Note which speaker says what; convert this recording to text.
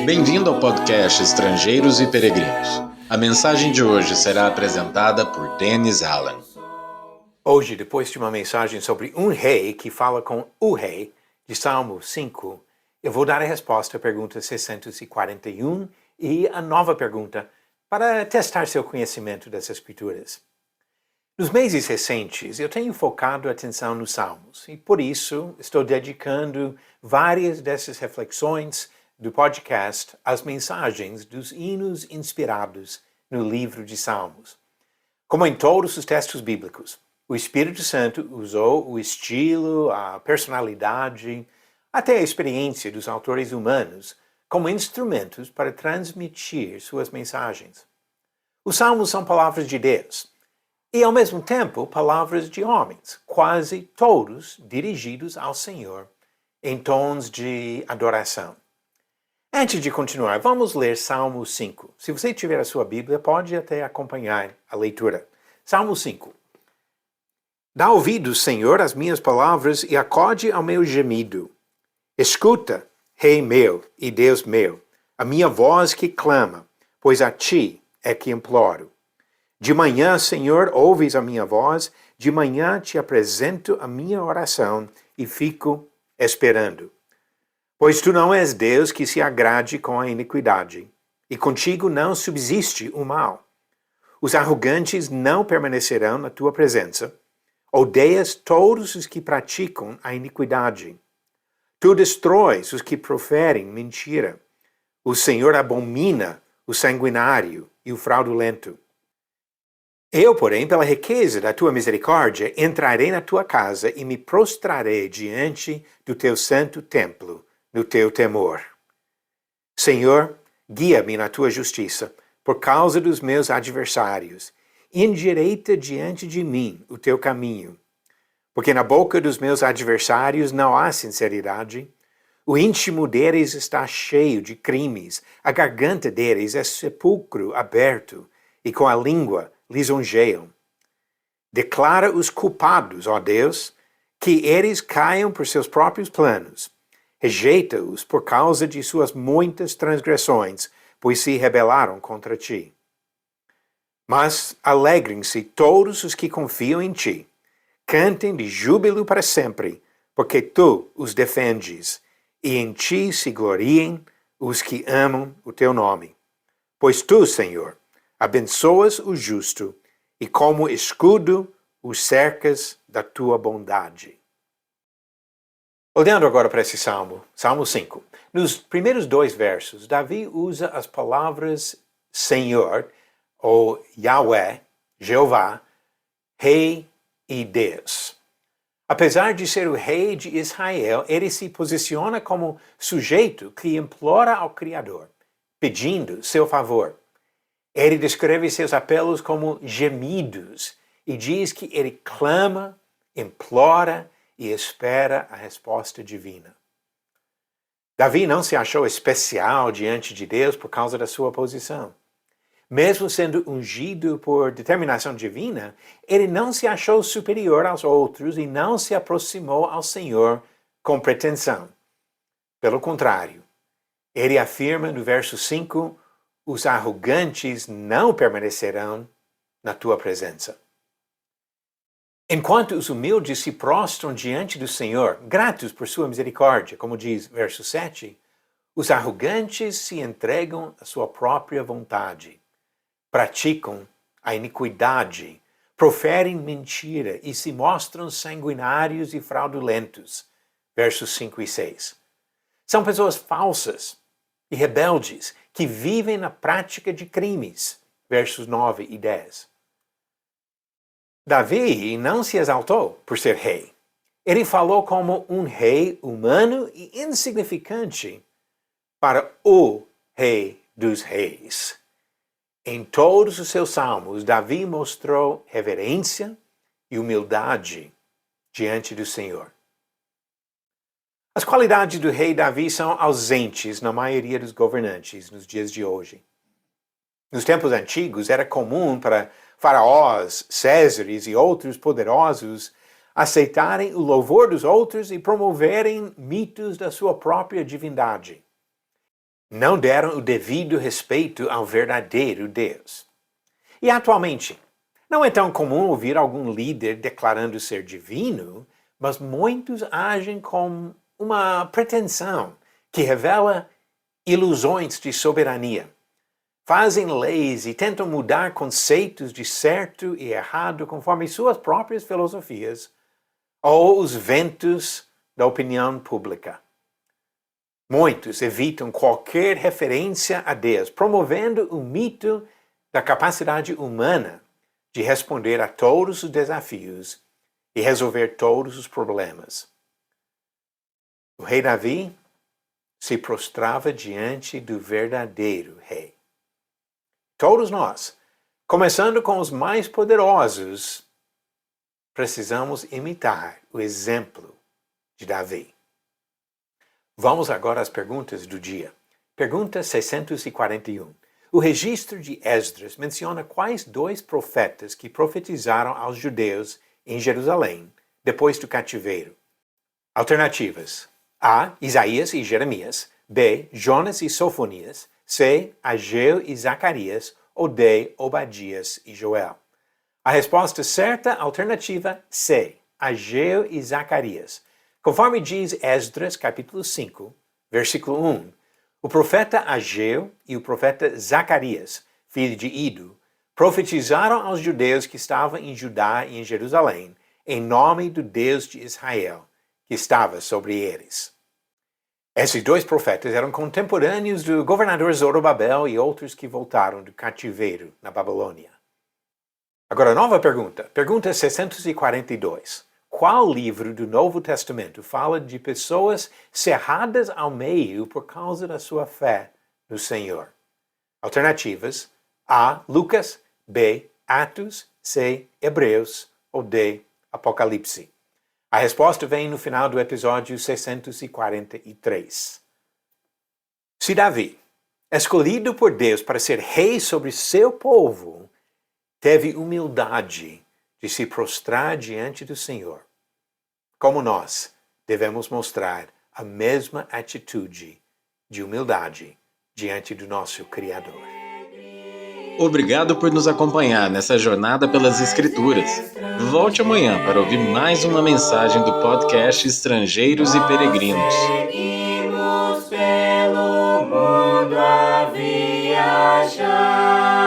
Speaker 1: Bem-vindo ao podcast Estrangeiros e Peregrinos. A mensagem de hoje será apresentada por Dennis Allen.
Speaker 2: Hoje, depois de uma mensagem sobre um rei que fala com o rei, de Salmo 5, eu vou dar a resposta à pergunta 641 e a nova pergunta para testar seu conhecimento das Escrituras. Nos meses recentes, eu tenho focado a atenção nos Salmos e, por isso, estou dedicando várias dessas reflexões do podcast às mensagens dos hinos inspirados no livro de Salmos. Como em todos os textos bíblicos, o Espírito Santo usou o estilo, a personalidade, até a experiência dos autores humanos como instrumentos para transmitir suas mensagens. Os Salmos são palavras de Deus e, ao mesmo tempo, palavras de homens, quase todos dirigidos ao Senhor em tons de adoração. Antes de continuar, vamos ler Salmo 5. Se você tiver a sua Bíblia, pode até acompanhar a leitura. Salmo 5. Dá ouvidos, Senhor, às minhas palavras e acode ao meu gemido. Escuta, Rei meu e Deus meu, a minha voz que clama, pois a ti é que imploro. De manhã, Senhor, ouves a minha voz, de manhã te apresento a minha oração e fico esperando. Pois tu não és Deus que se agrade com a iniquidade, e contigo não subsiste o mal. Os arrogantes não permanecerão na tua presença. Odeias todos os que praticam a iniquidade. Tu destróis os que proferem mentira. O Senhor abomina o sanguinário e o fraudulento. Eu, porém, pela riqueza da tua misericórdia, entrarei na tua casa e me prostrarei diante do teu santo templo, no teu temor. Senhor, guia-me na tua justiça, por causa dos meus adversários. Endireita diante de mim o teu caminho. Porque na boca dos meus adversários não há sinceridade. O íntimo deles está cheio de crimes, a garganta deles é sepulcro aberto, e com a língua lisonjeiam. Declara os culpados, ó Deus, que eles caiam por seus próprios planos. Rejeita-os por causa de suas muitas transgressões, pois se rebelaram contra ti. Mas alegrem-se todos os que confiam em ti. Cantem de júbilo para sempre, porque tu os defendes, e em ti se gloriem os que amam o teu nome. Pois tu, Senhor, abençoas o justo, e como escudo os cercas da tua bondade. Olhando agora para esse Salmo, Salmo 5. Nos primeiros dois versos, Davi usa as palavras Senhor, ou Yahweh, Jeová, Rei e Deus. Apesar de ser o rei de Israel, ele se posiciona como sujeito que implora ao Criador, pedindo seu favor. Ele descreve seus apelos como gemidos e diz que ele clama, implora e espera a resposta divina. Davi não se achou especial diante de Deus por causa da sua posição. Mesmo sendo ungido por determinação divina, ele não se achou superior aos outros e não se aproximou ao Senhor com pretensão. Pelo contrário, ele afirma no verso 5, os arrogantes não permanecerão na tua presença. Enquanto os humildes se prostram diante do Senhor, gratos por sua misericórdia, como diz verso 7, os arrogantes se entregam à sua própria vontade. Praticam a iniquidade, proferem mentira e se mostram sanguinários e fraudulentos. Versos 5 e 6. São pessoas falsas e rebeldes que vivem na prática de crimes. Versos 9 e 10. Davi não se exaltou por ser rei. Ele falou como um rei humano e insignificante para o Rei dos Reis. Em todos os seus salmos, Davi mostrou reverência e humildade diante do Senhor. As qualidades do rei Davi são ausentes na maioria dos governantes nos dias de hoje. Nos tempos antigos, era comum para faraós, césares e outros poderosos aceitarem o louvor dos outros e promoverem mitos da sua própria divindade. não deram o devido respeito ao verdadeiro Deus. E atualmente, não é tão comum ouvir algum líder declarando ser divino, mas muitos agem com uma pretensão que revela ilusões de soberania. Fazem leis e tentam mudar conceitos de certo e errado conforme suas próprias filosofias ou os ventos da opinião pública. Muitos evitam qualquer referência a Deus, promovendo o mito da capacidade humana de responder a todos os desafios e resolver todos os problemas. O rei Davi se prostrava diante do verdadeiro rei. Todos nós, começando com os mais poderosos, precisamos imitar o exemplo de Davi. Vamos agora às perguntas do dia. Pergunta 641. O registro de Esdras menciona quais dois profetas que profetizaram aos judeus em Jerusalém depois do cativeiro? Alternativas: A. Isaías e Jeremias. B. Jonas e Sofonias. C. Ageu e Zacarias. Ou D. Obadias e Joel. A resposta certa, alternativa C. Ageu e Zacarias. Conforme diz Esdras, capítulo 5, versículo 1, o profeta Ageu e o profeta Zacarias, filho de Ido, profetizaram aos judeus que estavam em Judá e em Jerusalém, em nome do Deus de Israel, que estava sobre eles. Esses dois profetas eram contemporâneos do governador Zorobabel e outros que voltaram do cativeiro na Babilônia. Agora, nova pergunta. Pergunta 642. Qual livro do Novo Testamento fala de pessoas cerradas ao meio por causa da sua fé no Senhor? Alternativas: A. Lucas. B. Atos. C. Hebreus. Ou D. Apocalipse. A resposta vem no final do episódio 643. Se Davi, escolhido por Deus para ser rei sobre seu povo, teve humildade de se prostrar diante do Senhor, como nós devemos mostrar a mesma atitude de humildade diante do nosso Criador.
Speaker 1: Obrigado por nos acompanhar nessa jornada pelas Escrituras. Volte amanhã para ouvir mais uma mensagem do podcast Estrangeiros e Peregrinos.
Speaker 3: Seguimos pelo mundo a viajar.